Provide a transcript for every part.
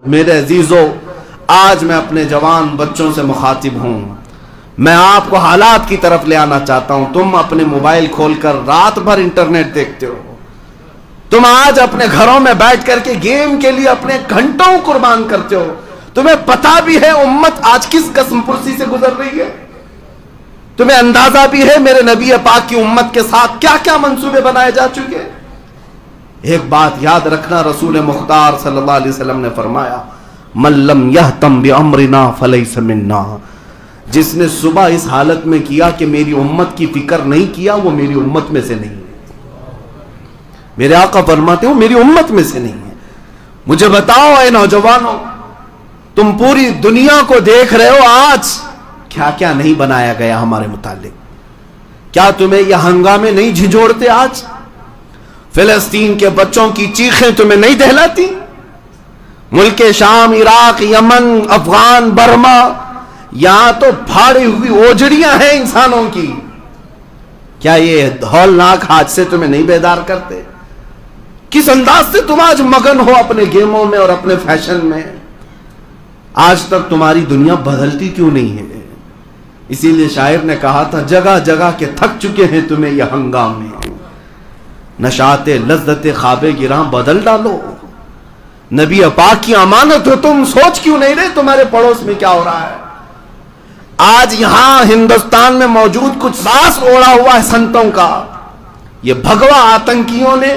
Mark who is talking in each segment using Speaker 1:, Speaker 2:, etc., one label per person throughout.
Speaker 1: मेरे अजीजों, आज मैं अपने जवान बच्चों से मुखातिब हूं। मैं आपको हालात की तरफ ले आना चाहता हूं। तुम अपने मोबाइल खोलकर रात भर इंटरनेट देखते हो। तुम आज अपने घरों में बैठ करके गेम के लिए अपने घंटों कुर्बान करते हो। तुम्हें पता भी है उम्मत आज किस कसमपुर्सी से गुजर रही है। तुम्हें अंदाजा भी है मेरे नबी पाक की उम्मत के साथ क्या क्या मंसूबे बनाए जा चुके हैं। एक बात याद रखना, रसूल मुख्तार सल्लल्लाहु अलैहि वसल्लम ने फरमाया, मल्लम यहतम बिअम्रिना फलैसा मिन्ना। जिसने सुबह इस हालत में किया कि मेरी उम्मत की फिक्र नहीं किया, वो मेरी उम्मत में से नहीं है। मेरे आका फरमाते हो मेरी उम्मत में से नहीं है। मुझे बताओ ऐ नौजवानों, तुम पूरी दुनिया को देख रहे हो, आज क्या क्या नहीं बनाया गया हमारे मुतालिक। क्या तुम्हें यह हंगामे नहीं झिझोड़ते? आज फिलिस्तीन के बच्चों की चीखें तुम्हें नहीं दहलाती? मुल्क शाम, इराक, यमन, अफगान, बर्मा, यहां तो फाड़ी हुई ओजड़ियां हैं इंसानों की। क्या ये हौलनाक हादसे तुम्हें नहीं बेदार करते? किस अंदाज से तुम आज मगन हो अपने गेमों में और अपने फैशन में। आज तक तुम्हारी दुनिया बदलती क्यों नहीं है? इसीलिए शायर ने कहा था, जगह जगह के थक चुके हैं तुम्हें यह हंगामे, नशाते लज्जते ख्वाबे गिरा बदल डालो। नबी पाक की अमानत हो तुम, सोच क्यों नहीं रहे तुम्हारे पड़ोस में क्या हो रहा है। आज यहां हिंदुस्तान में मौजूद कुछ सास ओढ़ा हुआ है संतों का। ये भगवा आतंकियों ने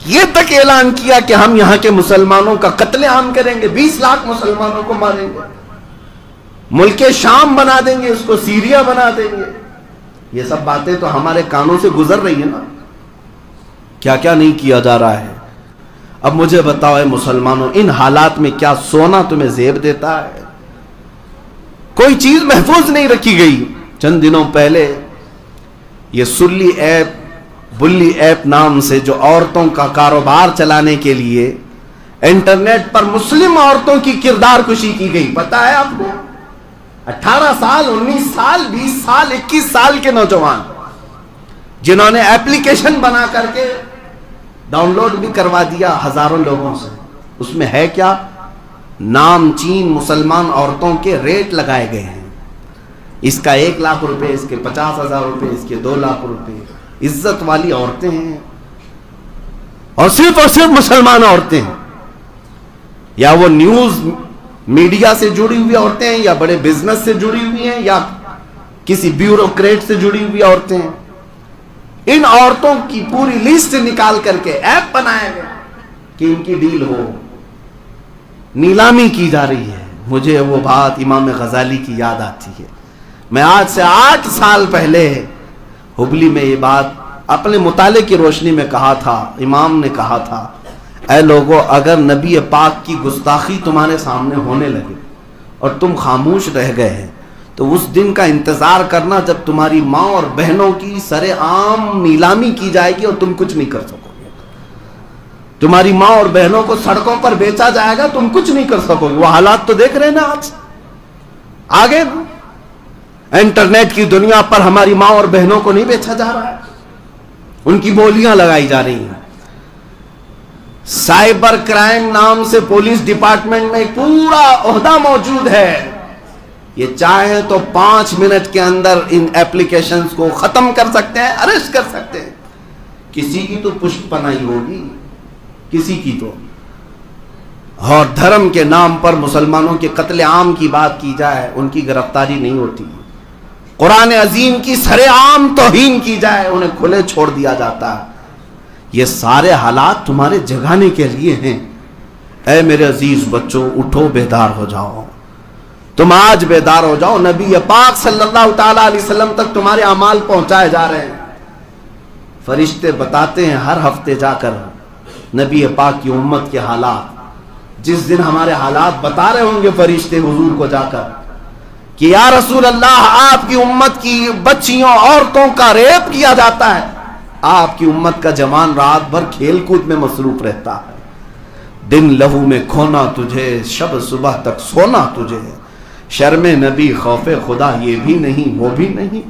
Speaker 1: ये तक ऐलान किया कि हम यहां के मुसलमानों का कत्लेआम करेंगे, 20 लाख मुसलमानों को मारेंगे, मुल्क शाम बना देंगे, उसको सीरिया बना देंगे। ये सब बातें तो हमारे कानों से गुजर रही है ना। क्या क्या नहीं किया जा रहा है। अब मुझे बताओ ऐ मुसलमानों, इन हालात में क्या सोना तुम्हें जेब देता है? कोई चीज महफूज नहीं रखी गई। चंद दिनों पहले ये सुल्ली ऐप, बुल्ली ऐप नाम से जो औरतों का कारोबार चलाने के लिए इंटरनेट पर मुस्लिम औरतों की किरदार कुशी की गई। पता है आपको? 18 साल, 19 साल, 20 साल, 21 साल के नौजवान जिन्होंने एप्लीकेशन बना करके डाउनलोड भी करवा दिया हजारों लोगों से। उसमें है क्या? नामचीन मुसलमान औरतों के रेट लगाए गए हैं। इसका 1 लाख रुपए, इसके 50,000 रुपए, इसके 2 लाख रुपए। इज्जत वाली औरतें हैं और सिर्फ मुसलमान औरतें हैं, या वो न्यूज मीडिया से जुड़ी हुई औरतें हैं, या बड़े बिजनेस से जुड़ी हुई हैं, या किसी ब्यूरोक्रेट से जुड़ी हुई औरतें हैं। इन औरतों की पूरी लिस्ट निकाल करके ऐप बनाया गया कि इनकी डील हो, नीलामी की जा रही है। मुझे वो बात इमाम गजाली की याद आती है। मैं आज से 8 साल पहले हुबली में ये बात अपने मुताले की रोशनी में कहा था। इमाम ने कहा था, ऐ लोगों, अगर नबी पाक की गुस्ताखी तुम्हारे सामने होने लगे और तुम खामोश रह गए हैं, तो उस दिन का इंतजार करना जब तुम्हारी माँ और बहनों की सरेआम नीलामी की जाएगी और तुम कुछ नहीं कर सकोगे। तुम्हारी माँ और बहनों को सड़कों पर बेचा जाएगा, तुम कुछ नहीं कर सकोगे। वो हालात तो देख रहे हैं ना आज आगे। इंटरनेट की दुनिया पर हमारी माँ और बहनों को नहीं बेचा जा रहा है, उनकी बोलियां लगाई जा रही हैं। साइबर क्राइम नाम से पुलिस डिपार्टमेंट में एक पूरा ओहदा मौजूद है। ये चाहे तो 5 मिनट के अंदर इन एप्लीकेशंस को खत्म कर सकते हैं, अरेस्ट कर सकते हैं। किसी की तो पुष्टपनाही होगी, किसी की तो। और धर्म के नाम पर मुसलमानों के कत्लेआम की बात की जाए, उनकी गिरफ्तारी नहीं होती। कुरान अजीम की सरेआम तौहीन की जाए, उन्हें खुले छोड़ दिया जाता है। ये सारे हालात तुम्हारे जगाने के लिए हैं। ऐ मेरे अजीज बच्चों, उठो, बेदार हो जाओ। तुम आज बेदार हो जाओ। नबी पाक सल्लल्लाहु ताला अलैहि वसल्लम तक तुम्हारे अमाल पहुंचाए जा रहे हैं। फरिश्ते बताते हैं हर हफ्ते जाकर नबी पाक की उम्मत के हालात। जिस दिन हमारे हालात बता रहे होंगे फरिश्ते हुजूर को जाकर कि या रसूल अल्लाह, आपकी उम्मत की बच्चियों, औरतों का रेप किया जाता है, आपकी उम्मत का जवान रात भर खेल कूद में मसरूफ रहता है, दिन लहू में खोना तुझे, शब सुबह तक सोना तुझे, शर्म नबी खौफे खुदा ये भी नहीं वो भी नहीं।